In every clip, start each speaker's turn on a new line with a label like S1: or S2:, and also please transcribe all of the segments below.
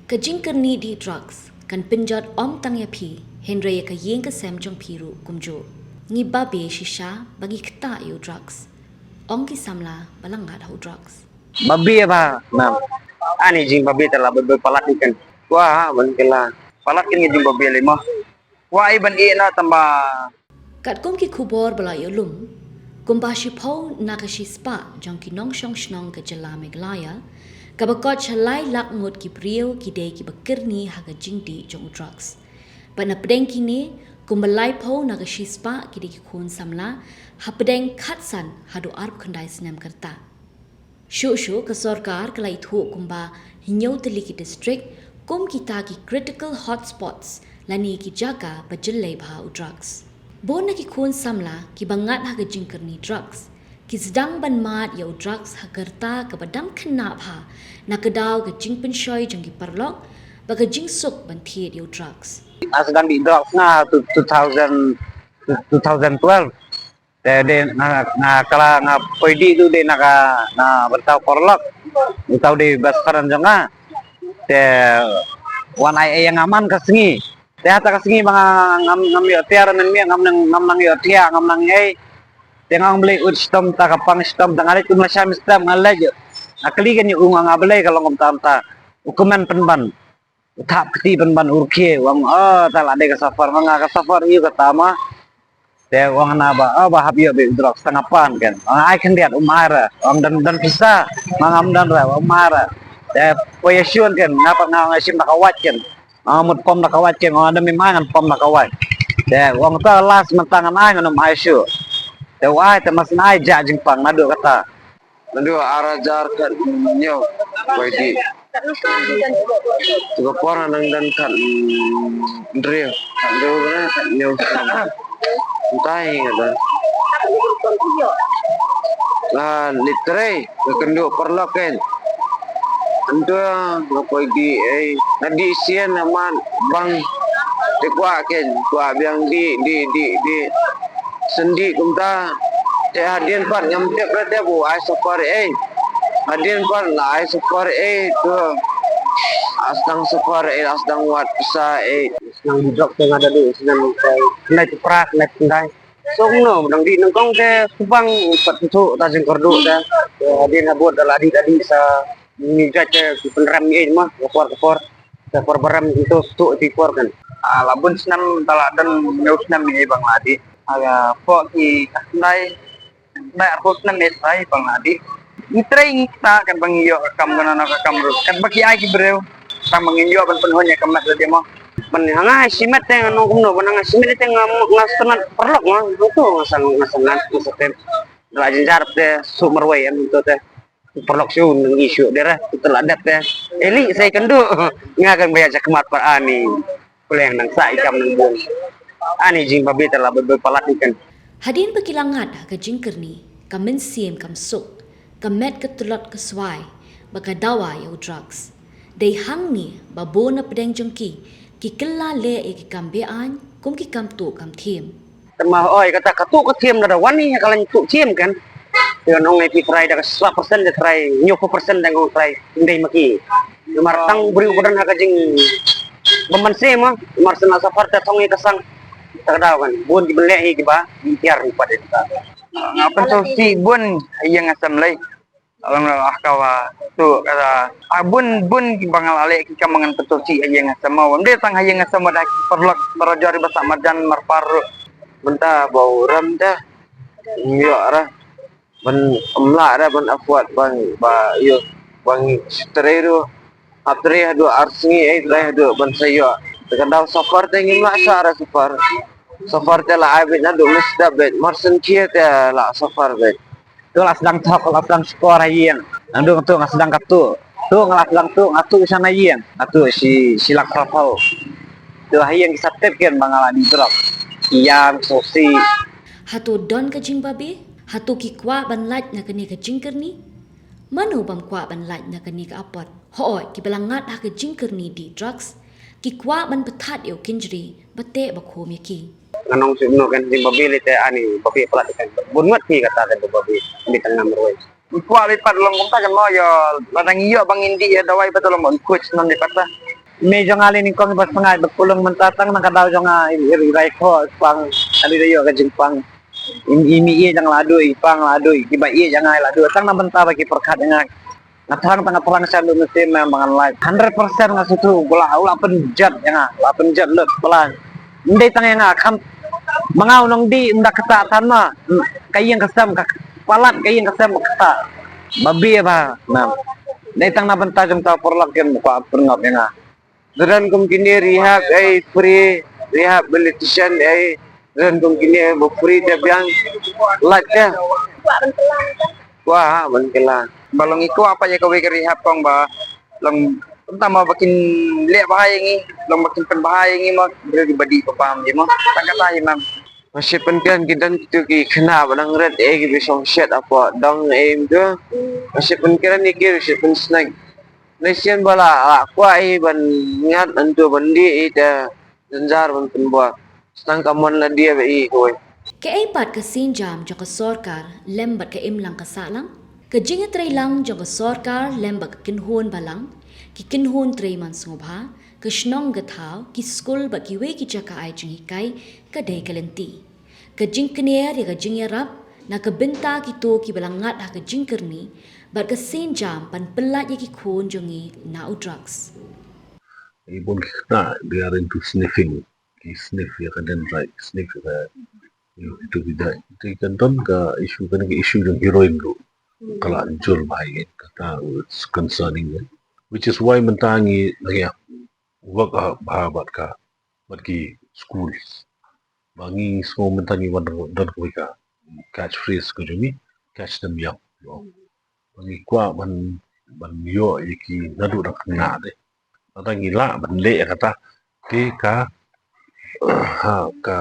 S1: Kajingkerni di drugs kan penjat om tangya pi Henry ka yeng ka sem jong piru kumjo ngi babe shisha bagi kta yo drugs ong ki samla balangat ho drugs
S2: Babi apa? Nah, ani jing babi telah berpalat ikan. Wah, benkela. Palat kan jing babi lima. Wah, iban na tambah.
S1: kat kum ki khubor bala yo lum kumba shi phau na ka shi spa jong ki nong shong shnong ka jala meglaya ka ba ko chalai lak ngot ki priyo ki de ki bakirni ha ka jing di jong drugs pa na pedeng ki ne kumbalai phau na ka shi spa ki de ki khon samla ha pedeng khatsan ha do arp khandai snam karta Shushu ke sarkar kelai thu kumba hinyau teli ki district kum kita ki critical hotspots lani ki jaga bajillai bha drugs. Bona ki khun samla ki bangat ha jingkerni drugs. Ki sedang ban mat ya drugs ha gerta ke badam kena bha na kedaw ke jingpen shoy jang ki parlok ba ke jingsuk ban thiet ya drugs.
S2: Sedang di drugs na 2012. De na kala na pwede itu de na bertau korlok. Bertau di baskaran jonga. Te wan ai yang aman kasengi. Te hata kasengi mga ngam yo tiara nan mi ngam nang yo tia ngam nang ai. Te ngam beli ut stom ta kapang stom tangale kum la syam stom ngalaje. Akli kan yo unga ngabele kalau ngam ta ukuman penban. Thap kti penban urke wang tala de ka safar manga ka safar yu katama. Te wang na ba habio be drok setengah pan kan. Ai kan lihat umara, wang dan bisa mangam dan ra umara. Te poyasiun kan ngapa ngasim nakawat kan. Mut pom nakawat kan ada memangan pom nakawat. Te wang ta las mentangan ai nganum aisu. Te wai te mas nai ja jingpang nadu kata. Nadu arajar kan nyo di tiga orang dan kan drill kan nyo entah kata litre kendo perloken anda ngapai di nadi sian aman bang tekwa ken kwa biang di sendi kumta te hadian par ngam te prate bu ai safar hadian par la ai safar tu asdang safar asdang wat sa nang hidrok teng ada di senang kena ceprak kena tendai so no nang di nang kong ke subang patu ta jeng kordo ta dia ngabot daladi tadi sa ni jace peneram ni mah kopor beram itu tu tipor kan labun senam taladan meu senam ni bang ladi aga po ki kasnai dai arpo senam ni sai bang ladi itrai kita kan bangiyo kam ganana kam kan baki ai ki breu tang manginyo ban penhonya kamat dia mah menhangai simet yang nong kumno benang simet yang ngasenat perlok mah itu ngasenat ngasetem lajin jarap teh sumerway itu teh perlok siun nang isu daerah itu ladat teh eli saya kendu ngakan bayar kemat par ani kuleng nang sa ikam nang bun ani jing babi telah berpalat ikan
S1: Hadin bekilangat ka jingkerni kamen siem kam suk kamet ketulot keswai baka dawa ya drugs dai hangni babona pedeng jongki ki kella le e ki kambean kum ki kam tu kam thiem
S2: temah oi kata katu ke thiem da wani kalan tu thiem kan yo nong ai pi try da 100% da try 90% da ngong try ndai maki martang beri ukuran ha jing bemense mah marsena safar ta thongi kasang tagadaw kan bun di bele hi ba biar pada kita ngapa so si bun yang asam lai alam kawa tu kata bun bangal ale ki kamangan betul si yang asam mau dia tang yang asam ada perlak berajari bahasa madan marpar benta bau ram dah yo ara ban amla ada ban afwat ban ba yo bang streru atre adu arsingi adu ban sayo tagadaw safar tengi masa ara safar tela abet adu mesti bet marsen kia tela safar bet tu lah sedang tok lah sedang skor ayen ando tu sedang katu tu ngalah sedang tu ngatu sana ayen atu si silak rapau tu ayen kisatep kan bangala di drop yang sosi
S1: hatu don ka jing babe hatu ki kwa ban laj na kani ka jingkerni manu bam kwa ban laj na kani ka apot hoi ki balangat ha ka jingkerni di drugs ki kwa ban pethat yo kinjri bate ba khom yaki
S2: nganong sino kan di babi te ani babi pelat kan bungat ki kata kan babi di tengah merwe kuali pat long kumta kan mo yo ladang iyo bang indi ya dawai betul mo coach non di kata
S3: medyo nga lining kong ibas mga bagpulong mentatang nakadaw jo nga iriray ko pang alidayo ka jing pang imi jang ladoy pang ladoy kiba iya jang ladoy tang nabenta bagi perkat nga natang tang perang sa lu mesti mga live 100% nga situ ula penjat nga ula penjat let pelan ndai tang nga kam mga unong di ndak kata ma kayang kasam palat kayang kasam kata babi ba na ndai tang nabenta jang ta porlak yan muka perngap nga dan kung kini rehab ay free rehabilitation ay dan kung kini free dia biang like ya wah bangkela balong iko apa ya kawai ke rehab kong ba lang tama bakin le bahaya ngi lang bakin berbahaya ngi mak beri badi paham je mak tak kata mam masih penting kita ki kena balang red gi besong shit apa dong aim tu masih penting ni ki masih snack Nasian bala aku ai ban ngat antu bandi ita zanjar ban penbuat stang kamon la dia be koi
S1: Ke ay pat ka sinjam jo ka sorkar lembat ka imlang ka salang? Ka jinga tray lang jo ka sorkar lembat ka kinhon balang? Ki kinhon tray man sungubha? Ka shnong gathaw ki skul ba ki we ki jaka ay jingi kay ka day kalenti. Ka jing knier ya ka jing yarap na ka binta ki to ki balangat ha ka jing kerni bat ka sinjam pan pelat ya ki khon jongi na u drugs.
S4: Ibon kita they are into sniffing. Ki sniff ya kan right sniff ya itu tidak itu kan don ka issue yang heroin tu kalau anjur bahaya kata it's concerning ya. Which is why mentangi lagi work bahabat ka bagi schools bangi semua mentangi don ka catch phrase ko jumi catch them young bangi kwa ban yo iki nadu dak na de kata gila ban le kata ke ka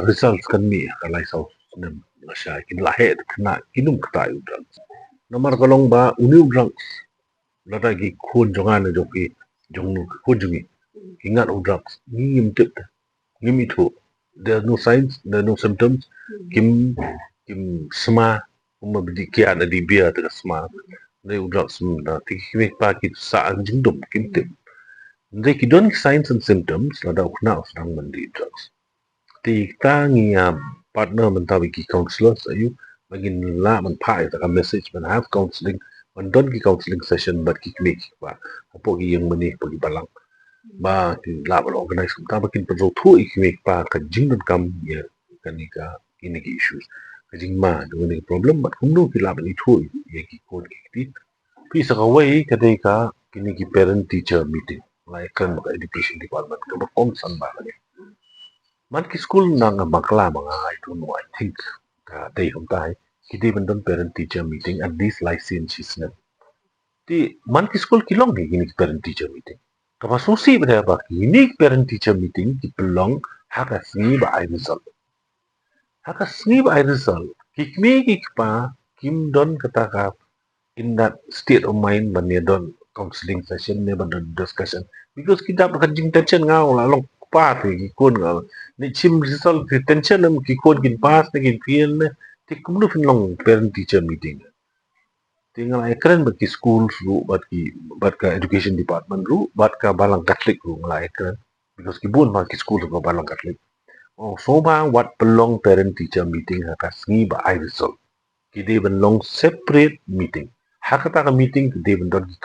S4: results kan mi kalai sau nem lasha kin lahe kena kinum kata udang nomor kolong ba uni udang lada gi khun jongan joki jongnu khun jungi ingat udang ni imtip ngimi thu there's no signs there's no symptoms kim sma bedi kia na di bia ta sma de udang sma ti kimi pa ki sa anjing dum kim tip they don't signs and symptoms lada ukna sedang mandi drugs ti tangi partner mentawi ki counselors ayu bagin la man pai ta message man have counseling man don ki counseling session but ki klik ba apo ki yang mani pagi balang ba ki la bal organize ta bakin pedro thu ikmek pa ka jingdon kam ya kanika ini ki issues ka jing ma do ni problem but kumno ki la bani thu ya ki kon ki ti pi sa ka wai ka dei ka kini ki parent teacher meeting like kan education department ka ba kom san ba ni man ki school nang makla mga I don't know I think day hum tai ki day bandon parent teacher meeting at this license isna ti man ki school ki long ni parent teacher meeting ka susi ba ba ni parent teacher meeting ki pelong haka sni ba ai result ki kmi ki pa kim don kata ka in that state of mind ban don counseling session ne ban discussion because kita berkanjing tension ngau la long pa ki kon ngau ni chim result ki tension nam ki kon kin pass ne kin feel ne ti kumnu fin long parent teacher meeting tinggal ekran bagi schools ru bat ka education department ru bat ka balang catholic ru ngalai ekran because ki bun ma ki school ru balang catholic oh so ba what belong parent teacher meeting ha ka sngi ba I result ki they belong separate meeting hakata ka meeting ki they belong ki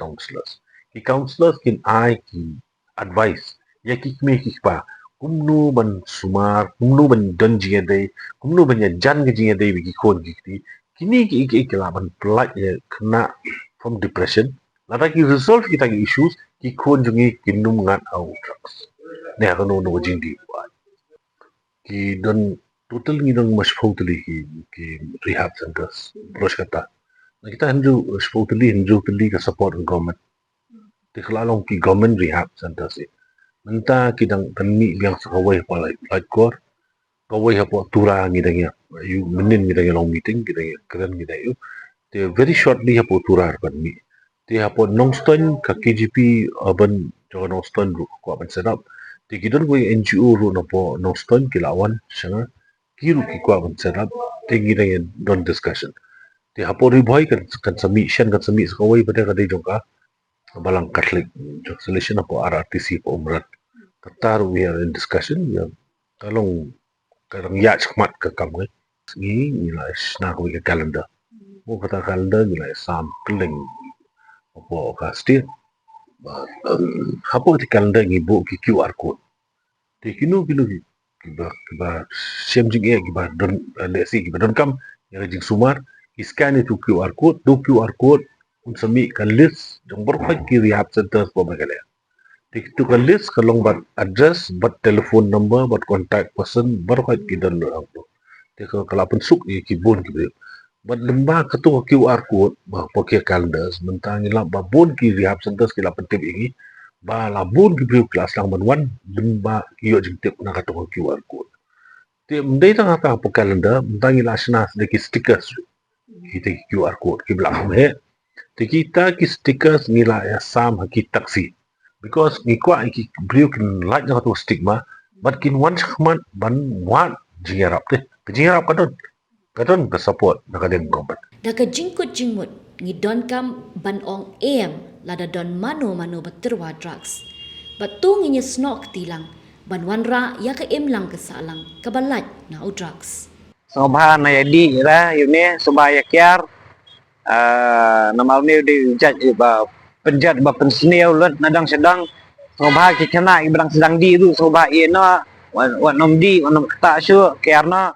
S4: counselors kin I ki advice ya ki me ki pa kumnu ban sumar kumnu ban don jinga dai kumnu ban ya jan ga jinga dai ki kon ki kini ki la ban plat ya kena from depression lada ki resolve kita ki issues ki kon jungi kinum ngat au drugs ne ha no jindi ki don total ni dong mas totally ki rehab centers terus kata na kita hinju tali ka support ng government ti klalong ki government rehab centers menta kidang tanmi biang sakawai palai kor kawai hapo tura ngi dangya you menin ngi dangya long meeting ngi dangya keren ngi dangya te very shortly hapo tura pan mi te hapo nongstone ka KGP urban jo nongstone ru ko ban set up te kidon ko NGO ru na po nongstone kilawan sanga kiru ki ko ban set up te ngi dangya don discussion te hapo ri boy kan submission sakawai pada kadai jongka balang katlik solution hapo RRTC po umrat Qatar we are in discussion ya kalong kadang ya chmat ka kam ngai ni la sna ko ke calendar mo kata calendar ni la sam kling apa ka stir hapo ti calendar ni bu ki QR code ti kinu ki ba sem jing ki ba don le si ki ba don kam ya jing sumar ki scan itu QR code do QR code un sami kan list jong ber ki rehab center ko ba kale itu kan list kalong bat address bat telephone number bat contact person baru ki don lo te ko kala pun suk ki bon ki bat lemba ketua QR code ba pakai kalender sementara ni ba bon ki rehab center ki la pentip ini ba la bon ki bri kelas lang ban wan lemba ki yo jing tip na ketua QR code te mdai tang apa kalender mentang ila sna sedikit stickers kita QR code ki belakang he te kita ki stickers nila ya sam ki taksi because ni kwa ki bri ki like na ketua stigma but kin wan khmat ban wan jingarap te jingarap kadon ka support na kadeng kompat
S1: Daka jingkut jingmut ngi don kam ban ong lada don mano beterwa drugs. Batu ngi snok tilang ban wanra ya ka lang kesalang kabalat na o drugs.
S3: Sobahan na yadi ra yune sobaya kyar namal ne di jat ba penjat ba pensneu lut nadang sedang sobah ki kena ibang sedang di tu sobah ina wan nom di wan nom kata syu kyarna